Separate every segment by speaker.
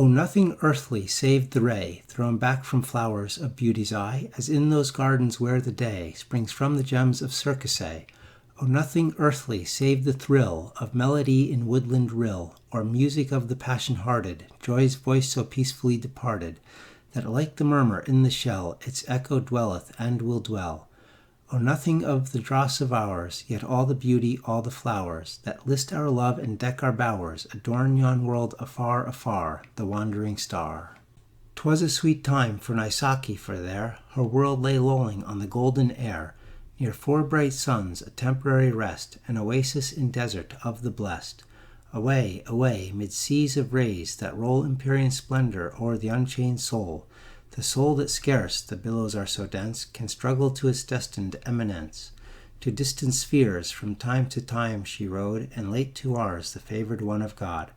Speaker 1: Oh, nothing earthly save the ray thrown back from flowers of beauty's eye, as in those gardens where the day springs from the gems of Circasse. Oh, nothing earthly save the thrill of melody in woodland rill, or music of the passion-hearted, joy's voice so peacefully departed, that like the murmur in the shell its echo dwelleth and will dwell. Oh, nothing of the dross of ours, yet all the beauty, all the flowers, that list our love and deck our bowers, adorn yon world afar, afar, the wandering star. 'Twas a sweet time for Naisake, for there her world lay lolling on the golden air, near 4 bright suns, a temporary rest, an oasis in desert of the blest. Away, away, mid seas of rays that roll Empyrean splendor o'er the unchained soul, the soul that scarce, the billows are so dense, can struggle to its destined eminence. To distant spheres from time to time she rode, and late to ours, the favored one of God.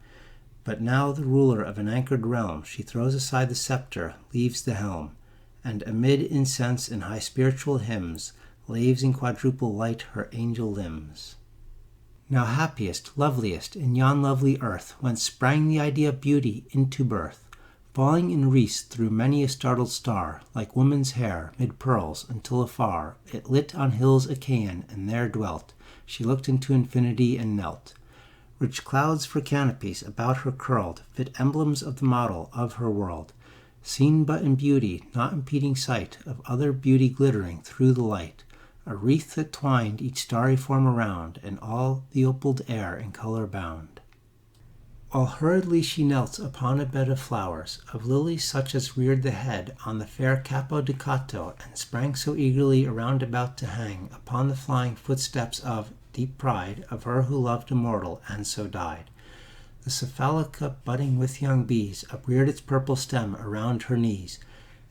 Speaker 1: But now the ruler of an anchored realm, she throws aside the scepter, leaves the helm, and amid incense and high spiritual hymns, laves in quadruple light her angel limbs. Now happiest, loveliest in yon lovely earth, whence sprang the idea of beauty into birth, falling in wreaths through many a startled star, like woman's hair, mid pearls, until afar it lit on hills Achaean, and there dwelt. She looked into infinity and knelt. Rich clouds for canopies about her curled, fit emblems of the model of her world, seen but in beauty, not impeding sight of other beauty glittering through the light. A wreath that twined each starry form around, and all the opaled air in color bound. All hurriedly she knelt upon a bed of flowers, of lilies such as reared the head on the fair Capo di Cato, and sprang so eagerly around about to hang upon the flying footsteps of deep pride of her who loved a mortal and so died. The cephalica, budding with young bees, upreared its purple stem around her knees,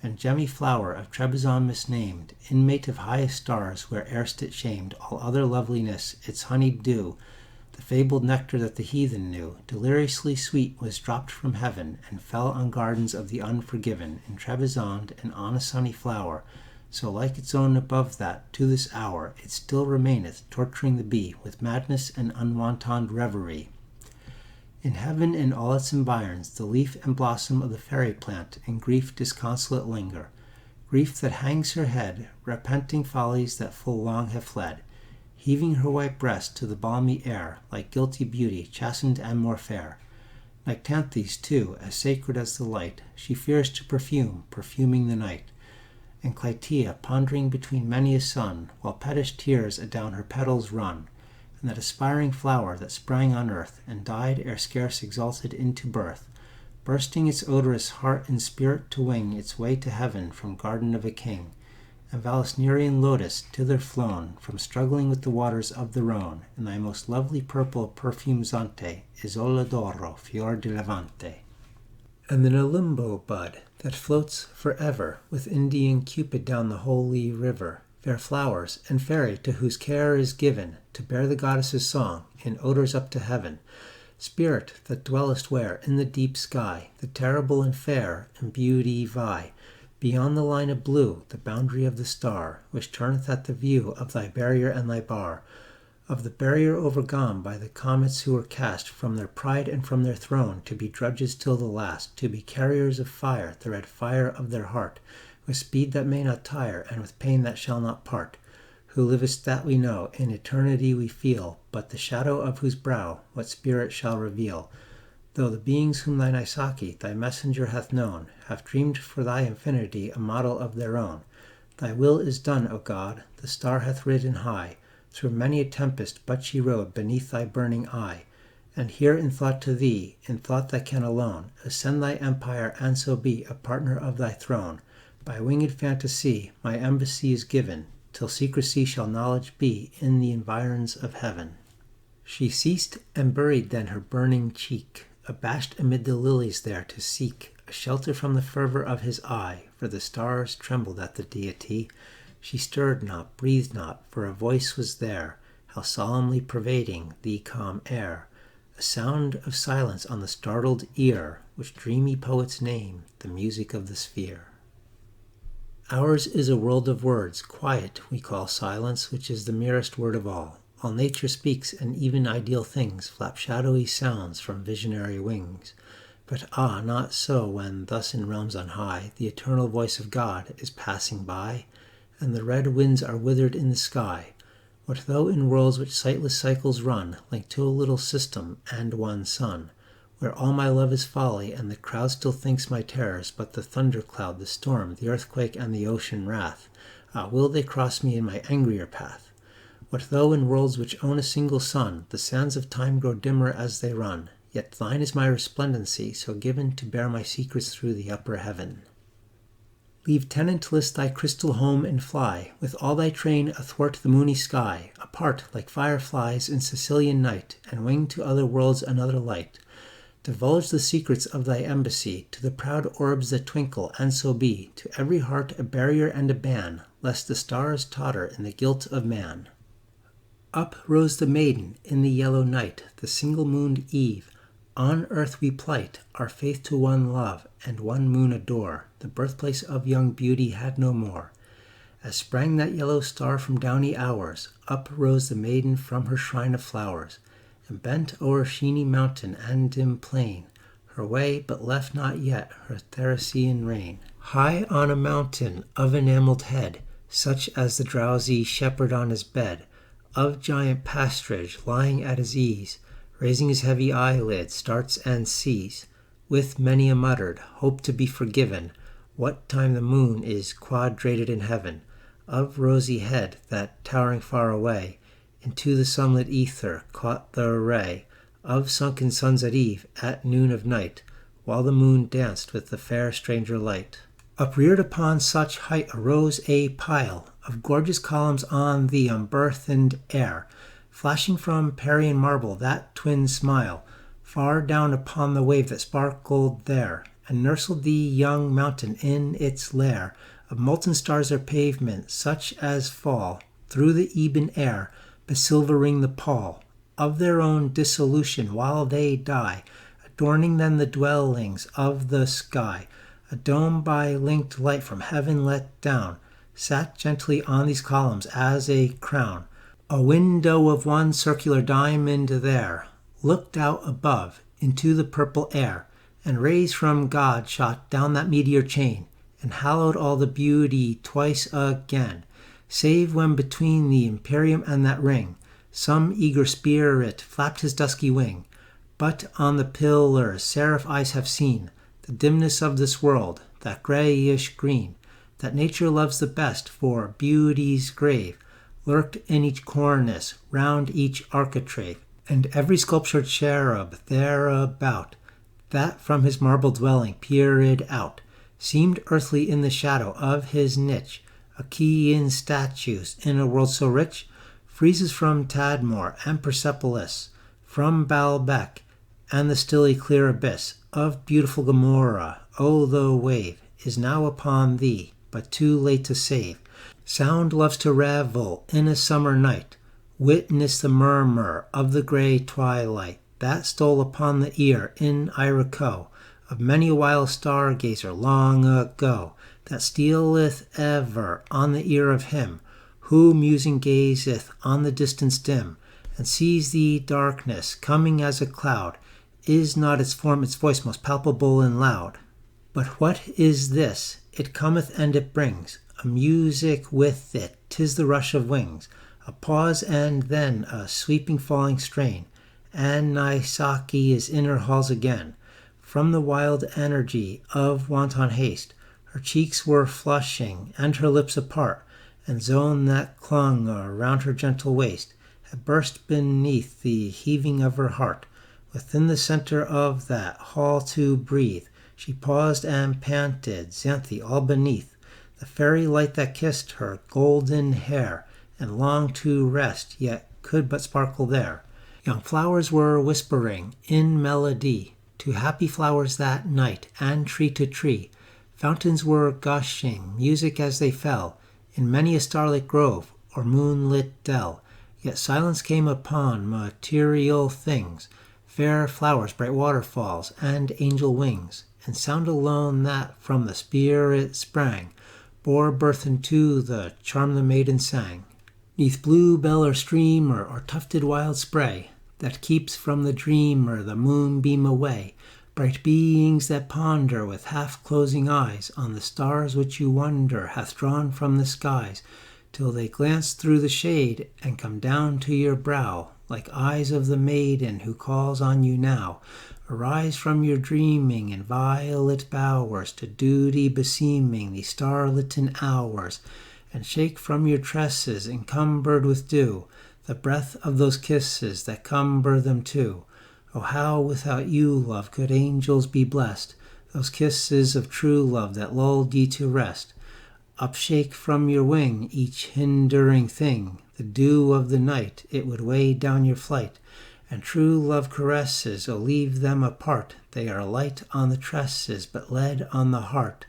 Speaker 1: and gemmy flower of Trebizond misnamed, inmate of highest stars, where erst it shamed all other loveliness, its honeyed dew, the fabled nectar that the heathen knew, deliriously sweet, was dropped from heaven, and fell on gardens of the unforgiven, in Trebizond, and on a sunny flower, so like its own above that, to this hour, it still remaineth, torturing the bee with madness and unwonted reverie. In heaven and all its environs, the leaf and blossom of the fairy plant in grief disconsolate linger, grief that hangs her head, repenting follies that full long have fled, heaving her white breast to the balmy air, like guilty beauty, chastened and more fair. Nyctanthes, too, as sacred as the light, she fears to perfume, perfuming the night. And Clytia, pondering between many a sun, while pettish tears adown her petals run, and that aspiring flower that sprang on earth, and died ere scarce exalted into birth, bursting its odorous heart and spirit to wing its way to heaven from garden of a king, and Vallisnerian lotus thither flown, from struggling with the waters of the Rhone, in thy most lovely purple perfume zante, Isola d'oro, fior di Levante. And the Nelumbo bud, that floats forever, with Indian Cupid down the holy river, fair flowers, and fairy to whose care is given, to bear the goddess's song, in odors up to heaven. Spirit, that dwellest where, in the deep sky, the terrible and fair in beauty vie, beyond the line of blue, the boundary of the star, which turneth at the view of thy barrier and thy bar, of the barrier overgone by the comets who were cast from their pride and from their throne, to be drudges till the last, to be carriers of fire, the red fire of their heart, with speed that may not tire, and with pain that shall not part, who livest that we know, in eternity we feel, but the shadow of whose brow what spirit shall reveal? Though the beings whom thy Naisake, thy messenger, hath known, have dreamed for thy infinity a model of their own, thy will is done, O God. The star hath ridden high through many a tempest, but she rode beneath thy burning eye. And here in thought to thee, in thought that can alone ascend thy empire, and so be a partner of thy throne, by winged fantasy my embassy is given, till secrecy shall knowledge be in the environs of heaven. She ceased, and buried then her burning cheek, abashed amid the lilies there to seek a shelter from the fervor of his eye, for the stars trembled at the deity. She stirred not, breathed not, for a voice was there, how solemnly pervading the calm air, a sound of silence on the startled ear, which dreamy poets name the music of the sphere. Ours is a world of words, quiet we call silence, which is the merest word of all. All nature speaks, and even ideal things flap shadowy sounds from visionary wings. But not so when thus in realms on high the eternal voice of God is passing by, and the red winds are withered in the sky. What though in worlds which sightless cycles run, linked to a little system and one sun, where all my love is folly, and the crowd still thinks my terrors but the thundercloud, the storm, the earthquake, and the ocean wrath, will they cross me in my angrier path? What though in worlds which own a single sun, the sands of time grow dimmer as they run, yet thine is my resplendency, so given to bear my secrets through the upper heaven. Leave tenantless thy crystal home and fly, with all thy train athwart the moony sky, apart like fireflies in Sicilian night, and wing to other worlds another light. Divulge the secrets of thy embassy to the proud orbs that twinkle, and so be to every heart a barrier and a ban, lest the stars totter in the guilt of man. Up rose the maiden in the yellow night, the single-mooned eve. On earth we plight our faith to one love, and one moon adore. The birthplace of young beauty had no more. As sprang that yellow star from downy hours, up rose the maiden from her shrine of flowers, and bent o'er sheeny mountain and dim plain her way, but left not yet her Theracean reign. High on a mountain of enamelled head, such as the drowsy shepherd on his bed of giant pasturage lying at his ease, raising his heavy eyelid, starts and sees, with many a muttered hope to be forgiven, what time the moon is quadrated in heaven, of rosy head that, towering far away, into the sunlit ether caught the ray of sunken suns at eve, at noon of night, while the moon danced with the fair stranger light. Upreared upon such height arose a pile of gorgeous columns on the unburthened air, flashing from Parian marble that twin smile, far down upon the wave that sparkled there, and nursed the young mountain in its lair of molten stars, their pavement such as fall through the ebon air, besilvering the pall of their own dissolution while they die, adorning then the dwellings of the sky. A dome by linked light from heaven let down sat gently on these columns as a crown. A window of one circular diamond there looked out above into the purple air, and rays from God shot down that meteor chain, and hallowed all the beauty twice again, save when between the imperium and that ring some eager spirit flapped his dusky wing. But on the pillars seraph eyes have seen the dimness of this world, that grayish green, that nature loves the best, for beauty's grave lurked in each cornice, round each architrave, and every sculptured cherub thereabout, that from his marble dwelling peered out, seemed earthly in the shadow of his niche, a key in statues in a world so rich, friezes from Tadmor and Persepolis, from Baalbek and the stilly clear abyss of beautiful Gomorrah. Oh, the wave is now upon thee, but too late to save. Sound loves to revel in a summer night. Witness the murmur of the grey twilight that stole upon the ear in Iroquois of many a wild stargazer long ago, that stealeth ever on the ear of him who musing gazeth on the distance dim, and sees the darkness coming as a cloud. Is not its form, its voice most palpable and loud? But what is this? It cometh and it brings a music with it, 'tis the rush of wings, a pause and then a sweeping falling strain, and Naisake is in her halls again. From the wild energy of wanton haste, her cheeks were flushing and her lips apart, and zone that clung around her gentle waist had burst beneath the heaving of her heart. Within the center of that hall to breathe, she paused and panted, Xanthi all beneath the fairy light that kissed her golden hair, and longed to rest, yet could but sparkle there. Young flowers were whispering in melody to happy flowers that night, and tree to tree fountains were gushing music as they fell in many a starlit grove or moonlit dell. Yet silence came upon material things, fair flowers, bright waterfalls, and angel wings, and sound alone that from the spirit sprang bore birth into the charm the maiden sang. 'Neath blue bell or streamer or tufted wild spray that keeps from the dreamer the moonbeam away, Bright beings that ponder with half-closing eyes on the stars which you wonder hath drawn from the skies, till they glance through the shade and come down to your brow, like eyes of the maiden who calls on you now. Arise from your dreaming in violet bowers, to duty beseeming these star-litten hours, and shake from your tresses encumbered with dew the breath of those kisses that cumber them too. Oh, how without you, love, could angels be blessed, those kisses of true love that lulled ye to rest. Upshake from your wing each hindering thing, the dew of the night, it would weigh down your flight. And true love caresses, oh, leave them apart, they are light on the tresses, but lead on the heart.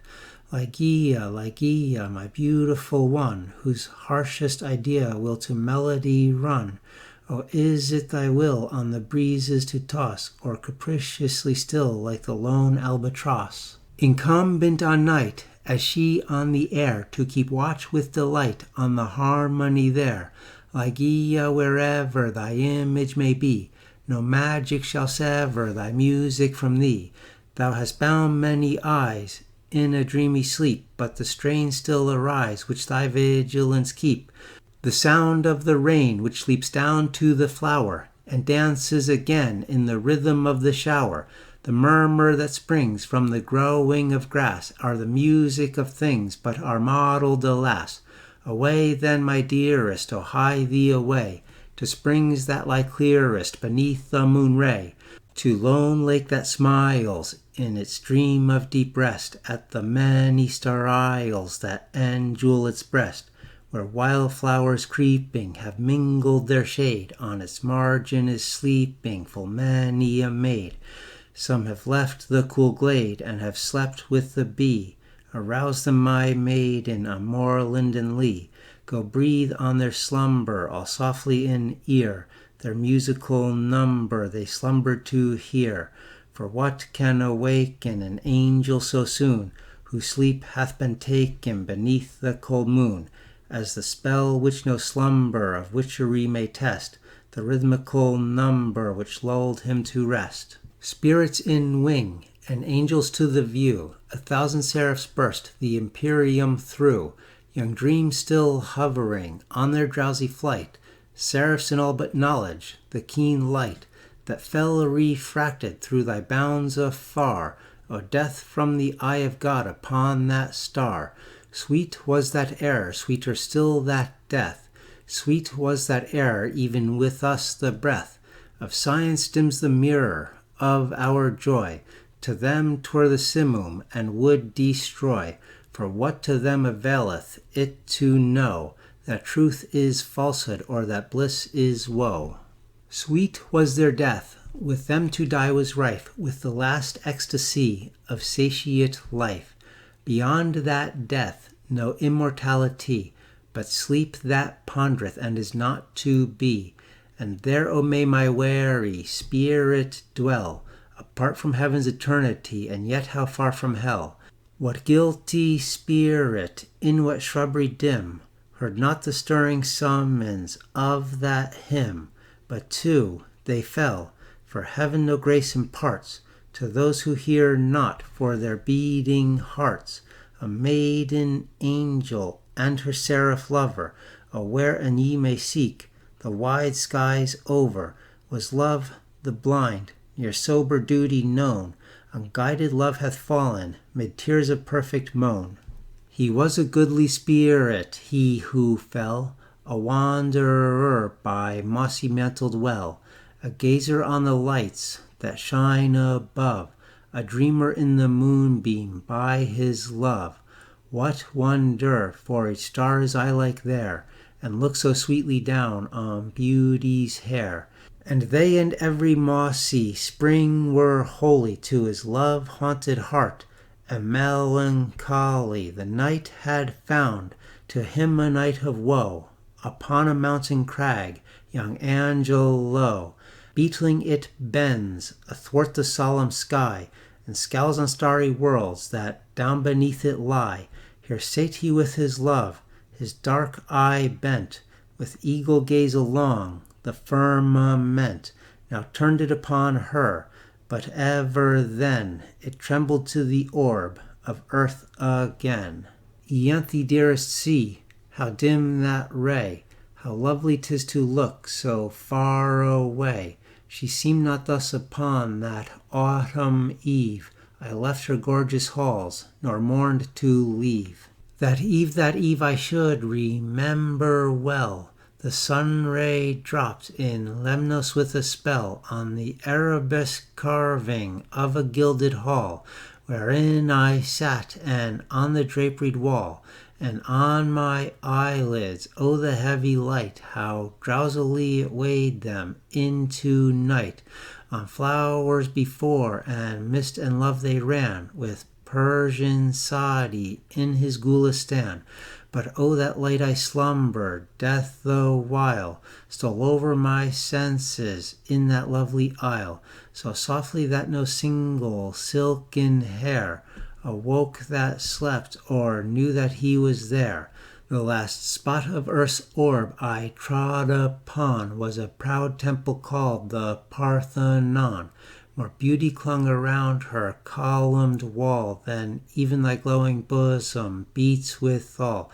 Speaker 1: Ligeia, my beautiful one, whose harshest idea will to melody run. Oh, is it thy will on the breezes to toss, or capriciously still like the lone albatross? Incumbent on night, as she on the air, to keep watch with delight on the harmony there. Ligeia, wherever thy image may be, no magic shall sever thy music from thee. Thou hast bound many eyes in a dreamy sleep, but the strains still arise which thy vigilance keep. The sound of the rain which leaps down to the flower, and dances again in the rhythm of the shower. The murmur that springs from the growing of grass are the music of things, but are modeled, alas. Away then, my dearest, oh, hie thee away, to springs that lie clearest beneath the moon ray, to lone lake that smiles in its dream of deep rest, at the many star isles that enjewel its breast, where wildflowers creeping have mingled their shade, on its margin is sleeping full many a maid. Some have left the cool glade and have slept with the bee. Arouse them, my maiden, on moorland and lea. Go breathe on their slumber all softly in ear, their musical number they slumbered to hear. For what can awaken an angel so soon, whose sleep hath been taken beneath the cold moon, as the spell which no slumber of witchery may test, the rhythmical number which lulled him to rest. Spirits in wing, and angels to the view, 1,000 seraphs burst the empyreum through, young dreams still hovering on their drowsy flight, seraphs in all but knowledge, the keen light that fell refracted through thy bounds afar, O death from the eye of God upon that star. Sweet was that air, sweeter still that death, sweet was that air, even with us the breath of science dims the mirror of our joy. To them 'twere the simum, and would destroy. For what to them availeth it to know that truth is falsehood, or that bliss is woe? Sweet was their death, with them to die was rife with the last ecstasy of satiate life. Beyond that death no immortality, but sleep that pondereth and is not to be. And there, O may my weary spirit dwell, apart from heaven's eternity, and yet how far from hell. What guilty spirit in what shrubbery dim heard not the stirring summons of that hymn? But to they fell, for heaven no grace imparts to those who hear not for their beating hearts. A maiden angel and her seraph lover, where and ye may seek the wide skies over, was love the blind, near sober duty known, unguided love hath fallen, mid tears of perfect moan. He was a goodly spirit, he who fell, a wanderer by mossy mantled well, a gazer on the lights that shine above, a dreamer in the moonbeam by his love. What wonder, for each star's eye like there, and looks so sweetly down on beauty's hair. And they and every mossy spring were holy to his love-haunted heart, and melancholy the night had found to him a night of woe. Upon a mountain crag, young Angelo, beetling it bends athwart the solemn sky, and scowls on starry worlds that down beneath it lie. Here sate he with his love, his dark eye bent, with eagle gaze along the firmament, now turned it upon her, but ever then it trembled to the orb of earth again. Ianthe, dearest, see how dim that ray, how lovely 'tis to look so far away. She seemed not thus upon that autumn eve I left her gorgeous halls, nor mourned to leave. That eve I should remember well. The sun ray dropped in Lemnos with a spell on the arabesque carving of a gilded hall, wherein I sat, and on the draperied wall, and on my eyelids, oh the heavy light, how drowsily it weighed them into night. On flowers before, and mist and love they ran, with Persian Sadi in his Gulistan. But oh, that light I slumbered, death the while stole over my senses in that lovely isle, so softly that no single silken hair awoke that slept, or knew that he was there. The last spot of earth's orb I trod upon was a proud temple called the Parthenon. More beauty clung around her columned wall than even thy glowing bosom beats withal.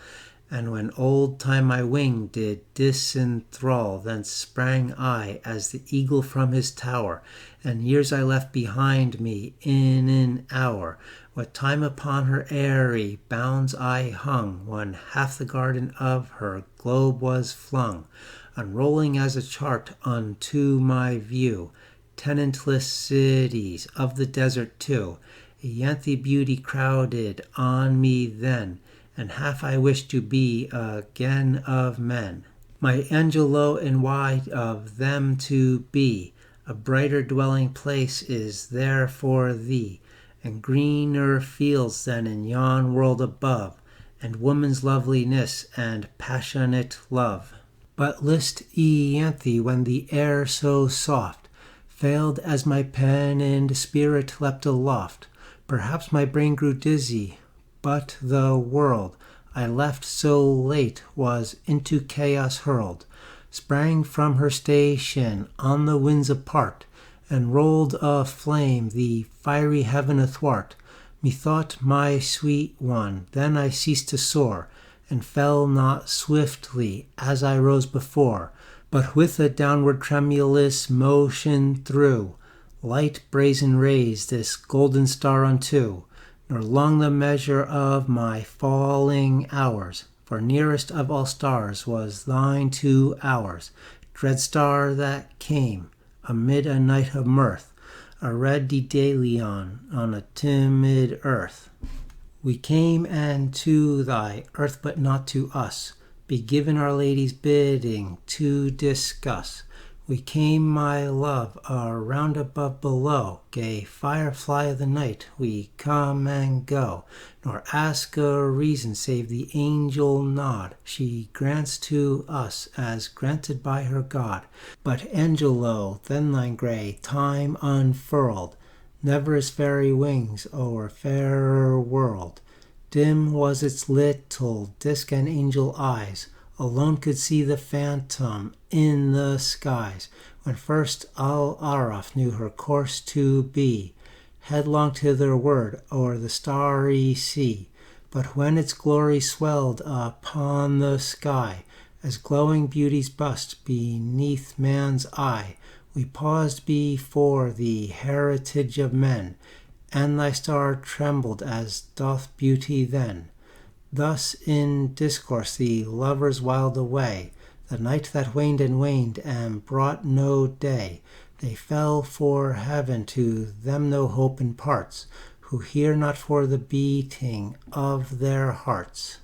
Speaker 1: And when old time my wing did disenthrall, then sprang I as the eagle from his tower, and years I left behind me in an hour. What time upon her airy bounds I hung, when half the garden of her globe was flung, unrolling as a chart unto my view, tenantless cities of the desert too. Ianthe beauty crowded on me then, and half I wished to be again of men. My Angelo and wide of them to be, a brighter dwelling place is there for thee, and greener fields than in yon world above, and woman's loveliness and passionate love. But list, Ianthe, when the air so soft failed as my pen and spirit leapt aloft, perhaps my brain grew dizzy, but the world I left so late was into chaos hurled, sprang from her station on the winds apart, and rolled aflame the fiery heaven athwart. Methought, my sweet one, then I ceased to soar, and fell not swiftly as I rose before, but with a downward tremulous motion threw light brazen rays this golden star unto, nor long the measure of my falling hours, for nearest of all stars was thine 2 hours, dread star that came amid a night of mirth, a red daedalion on a timid earth. We came and to thy earth, but not to us, be given Our Lady's bidding to discuss. We came, my love, around above below, gay firefly of the night, we come and go, nor ask a reason save the angel nod she grants to us as granted by her God. But Angelo, then thine grey time unfurled, never his fairy wings o'er fairer world. Dim was its little disk, and angel eyes alone could see the phantom in the skies, when first Aaraaf knew her course to be, headlong thitherward o'er the starry sea. But when its glory swelled upon the sky, as glowing beauties bust beneath man's eye, we paused before the heritage of men, and thy star trembled as doth beauty then. Thus in discourse the lovers whiled away the night that waned and brought no day. They fell for heaven, to them no hope imparts, who hear not for the beating of their hearts.